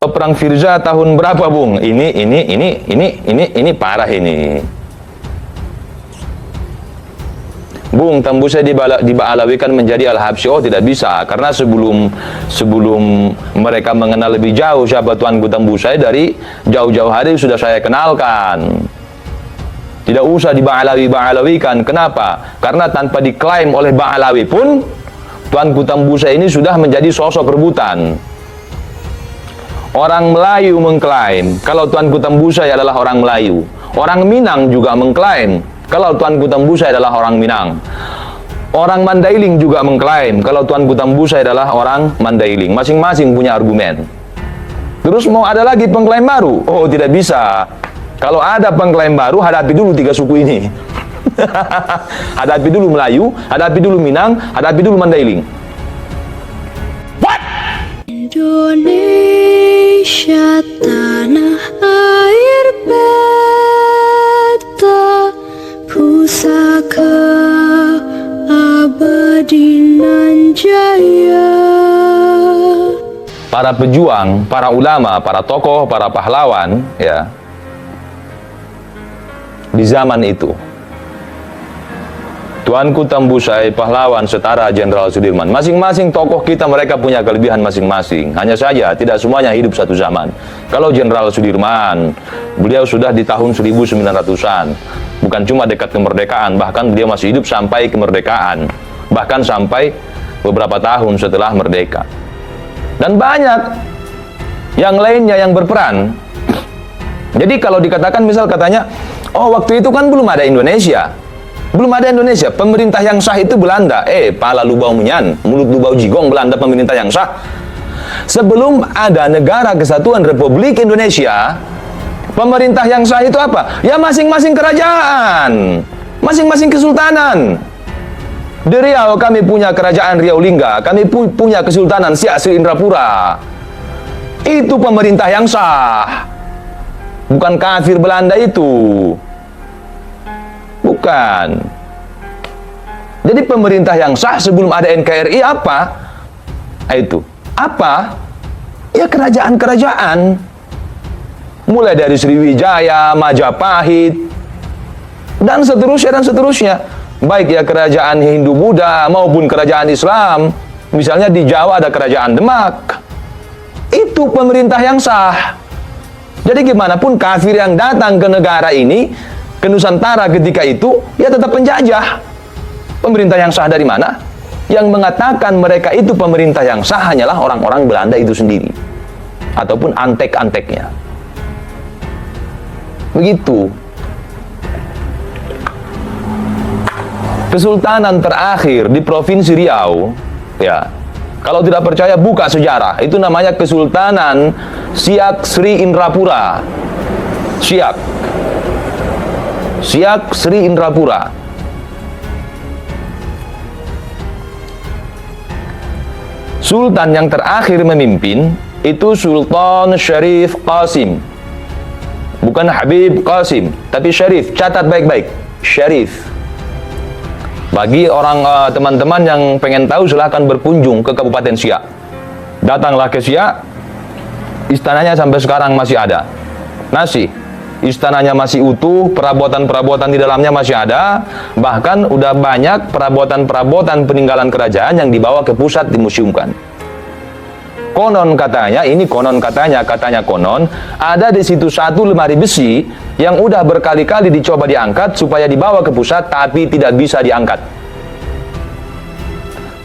Perang Firza tahun berapa, Bung? Ini parah ini. Bung, tembusnya di Ba'alawikan menjadi Al-Habsyi. Oh, tidak bisa, karena sebelum mereka mengenal lebih jauh siapa Tuanku tembus saya, dari jauh-jauh hari sudah saya kenalkan. Tidak usah di Ba'alawikan. Kenapa? Karena tanpa diklaim oleh Ba'alawi pun, Tuanku tembus saya ini sudah menjadi sosok rebutan. Orang Melayu mengklaim kalau Tuanku Tembusai adalah orang Melayu. Orang Minang juga mengklaim kalau Tuanku Tembusai adalah orang Minang. Orang Mandailing juga mengklaim kalau Tuanku Tembusai adalah orang Mandailing. Masing-masing punya argumen. Terus mau ada lagi pengklaim baru? Oh, tidak bisa. Kalau ada pengklaim baru, hadapi dulu 3 suku ini. Hadapi dulu Melayu, hadapi dulu Minang, hadapi dulu Mandailing. Indonesia tanah air beta, pusaka abadi nan jaya. Para pejuang, para ulama, para tokoh, para pahlawan, ya, di zaman itu, Tuanku Tembusai pahlawan setara Jenderal Sudirman. Masing-masing tokoh kita mereka punya kelebihan masing-masing. Hanya saja tidak semuanya hidup satu zaman. Kalau Jenderal Sudirman, beliau sudah di tahun 1900-an. Bukan cuma dekat kemerdekaan, bahkan beliau masih hidup sampai kemerdekaan. Bahkan sampai beberapa tahun setelah merdeka. Dan banyak yang lainnya yang berperan. Jadi kalau dikatakan misal katanya, oh waktu itu kan belum ada Indonesia. Belum ada Indonesia, pemerintah yang sah itu Belanda. Pala lubau menyan, mulut lubau jigong, Belanda pemerintah yang sah. Sebelum ada Negara Kesatuan Republik Indonesia, pemerintah yang sah itu apa? Ya masing-masing kerajaan, masing-masing kesultanan. Di Riau kami punya kerajaan Riau Lingga, kami punya kesultanan Siak Sri Indrapura. Itu pemerintah yang sah. Bukan kafir Belanda itu. Bukan. Jadi pemerintah yang sah sebelum ada NKRI apa? Itu. Apa? Ya kerajaan-kerajaan. Mulai dari Sriwijaya, Majapahit, dan seterusnya. Baik ya kerajaan Hindu-Buddha maupun kerajaan Islam. Misalnya di Jawa ada kerajaan Demak. Itu pemerintah yang sah. Jadi gimana pun kafir yang datang ke negara ini, ke Nusantara ketika itu, ya tetap penjajah. Pemerintah yang sah dari mana? Yang mengatakan mereka itu pemerintah yang sah hanyalah orang-orang Belanda itu sendiri. Ataupun antek-anteknya. Begitu. Kesultanan terakhir di Provinsi Riau, ya, kalau tidak percaya buka sejarah, itu namanya Kesultanan Siak Sri Indrapura. Siak Sri Indrapura. Sultan yang terakhir memimpin itu Sultan Syarif Qasim. Bukan Habib Qasim, tapi Syarif. Catat baik-baik, Syarif. Bagi orang teman-teman yang pengen tahu, silahkan berkunjung ke Kabupaten Siak. Datanglah ke Siak. Istananya sampai sekarang masih ada. Istananya masih utuh, perabotan-perabotan di dalamnya masih ada, bahkan udah banyak perabotan-perabotan peninggalan kerajaan yang dibawa ke pusat dimuseumkan. Konon katanya, katanya konon, ada di situ satu lemari besi yang udah berkali-kali dicoba diangkat supaya dibawa ke pusat, tapi tidak bisa diangkat.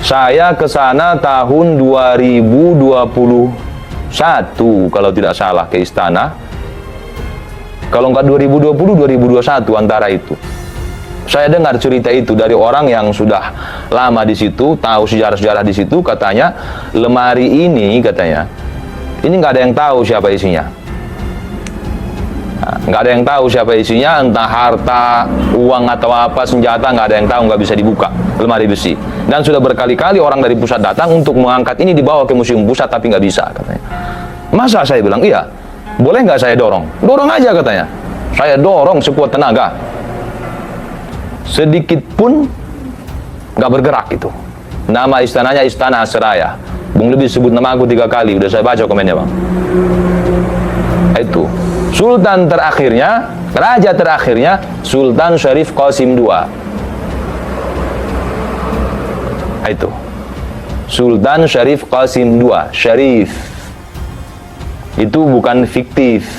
Saya ke sana tahun 2021 kalau tidak salah ke istana. Kalau nggak 2020, 2021 antara itu. Saya dengar cerita itu dari orang yang sudah lama di situ, tahu sejarah-sejarah di situ. Katanya lemari ini, ini nggak ada yang tahu siapa isinya. Nggak ada yang tahu siapa isinya, entah harta, uang atau apa, senjata, nggak ada yang tahu, nggak bisa dibuka lemari besi. Dan sudah berkali-kali orang dari pusat datang untuk mengangkat ini dibawa ke museum pusat, tapi nggak bisa katanya. Masa? Saya bilang iya. Boleh nggak saya dorong? Dorong aja katanya. Saya dorong sekuat tenaga. Sedikit pun nggak bergerak itu. Nama istananya Istana Seraya. Bung Lubis sebut nama aku 3 kali, udah saya baca komennya bang. Itu Sultan terakhirnya, raja terakhirnya Sultan Syarif Qasim II. Itu Sultan Syarif Qasim II. Syarif itu bukan fiktif,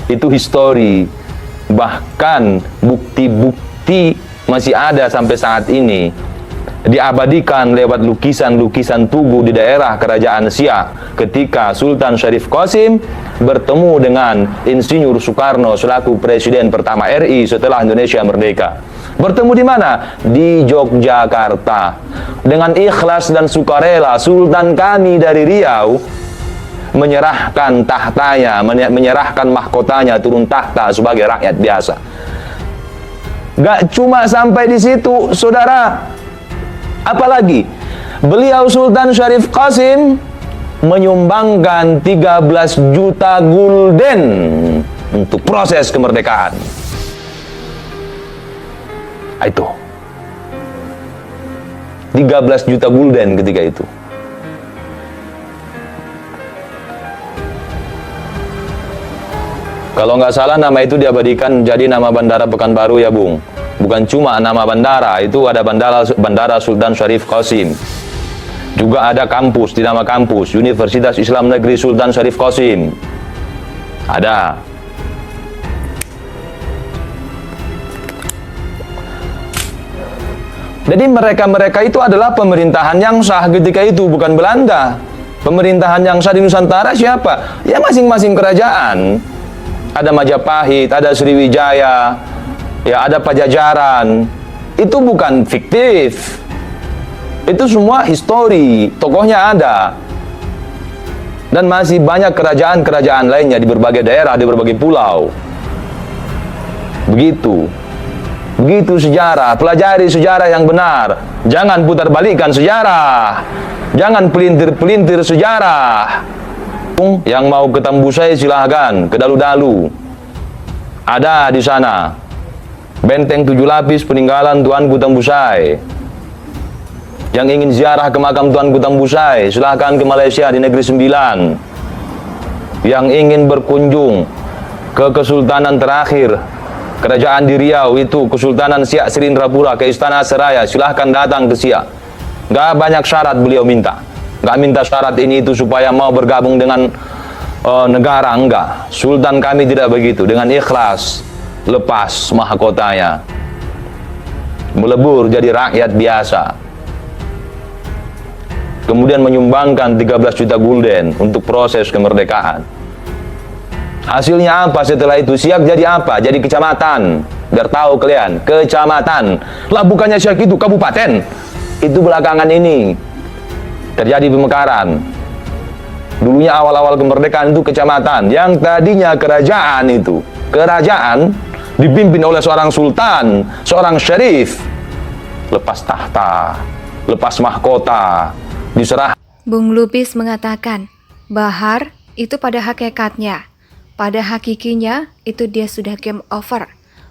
itu histori. Bahkan bukti-bukti masih ada sampai saat ini, diabadikan lewat lukisan-lukisan tugu di daerah kerajaan Siak ketika Sultan Syarif Qasim bertemu dengan Insinyur Soekarno selaku presiden pertama RI setelah Indonesia merdeka. Bertemu di mana? Di Yogyakarta. Dengan ikhlas dan sukarela Sultan kami dari Riau menyerahkan tahtanya, menyerahkan mahkotanya turun tahta sebagai rakyat biasa. Gak cuma sampai di situ, saudara. Apalagi beliau Sultan Syarif Qasim menyumbangkan 13 juta gulden untuk proses kemerdekaan. Itu 13 juta gulden ketika itu. Kalau nggak salah nama itu diabadikan jadi nama Bandara Pekanbaru ya Bung. Bukan cuma nama bandara, itu ada bandara Sultan Syarif Qasim. Juga ada kampus, di nama kampus Universitas Islam Negeri Sultan Syarif Qasim. Ada. Jadi mereka-mereka itu adalah pemerintahan yang sah ketika itu, bukan Belanda. Pemerintahan yang sah di Nusantara siapa? Ya masing-masing kerajaan. Ada Majapahit, ada Sriwijaya, ya ada Pajajaran. Itu bukan fiktif. Itu semua histori, tokohnya ada. Dan masih banyak kerajaan-kerajaan lainnya di berbagai daerah, di berbagai pulau. Begitu. Begitu sejarah, pelajari sejarah yang benar. Jangan putar balikkan sejarah. Jangan pelintir-pelintir sejarah. Yang mau ke Tambusai silahkan, ke Dalu-Dalu. Ada di sana. Benteng 7 lapis peninggalan Tuanku Tambusai. Yang ingin ziarah ke makam Tuanku Tambusai, silahkan ke Malaysia di Negeri Sembilan. Yang ingin berkunjung ke Kesultanan terakhir, kerajaan di Riau itu, Kesultanan Siak Serindrapura, ke Istana Seraya, silahkan datang ke Siak. Gak banyak syarat beliau minta. Gak minta syarat ini itu supaya mau bergabung dengan negara, enggak. Sultan kami tidak begitu. Dengan ikhlas lepas mahkotanya, melebur jadi rakyat biasa, kemudian menyumbangkan 13 juta gulden untuk proses kemerdekaan. Hasilnya apa setelah itu? Siak jadi apa? Jadi kecamatan. Biar tahu kalian, kecamatan. Lah bukannya Siak itu kabupaten. Itu belakangan ini terjadi pemekaran. Dulunya awal-awal kemerdekaan itu kecamatan. Yang tadinya kerajaan itu, kerajaan dipimpin oleh seorang sultan, seorang syarif, lepas tahta, lepas mahkota, diserah. Bung Lubis mengatakan, Bahar itu pada hakikatnya, pada hakikinya itu dia sudah game over.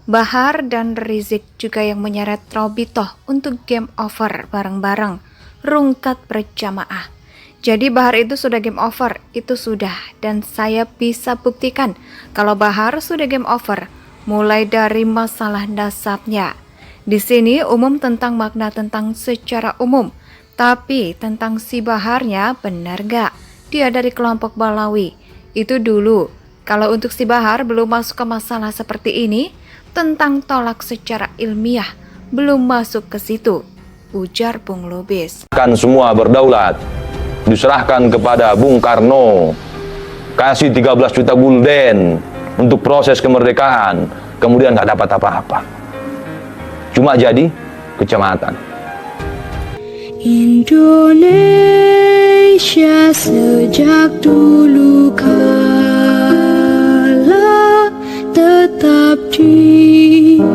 Bahar dan Rizik juga yang menyeret Robitoh untuk game over bareng-bareng, rungkat berjamaah. Jadi Bahar itu sudah game over, itu sudah. Dan saya bisa buktikan kalau Bahar sudah game over, mulai dari masalah nasabnya. Di sini umum tentang makna tentang secara umum, tapi tentang si Baharnya benar gak? Dia dari kelompok Balawi. Itu dulu. Kalau untuk si Bahar belum masuk ke masalah seperti ini, tentang tolak secara ilmiah, belum masuk ke situ, ujar Bung Lubis. Kan semua berdaulat, diserahkan kepada Bung Karno, kasih 13 juta gulden untuk proses kemerdekaan, kemudian gak dapat apa-apa, cuma jadi kecamatan. Indonesia sejak dulu kala tetap dipuja-puja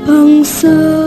bangsa.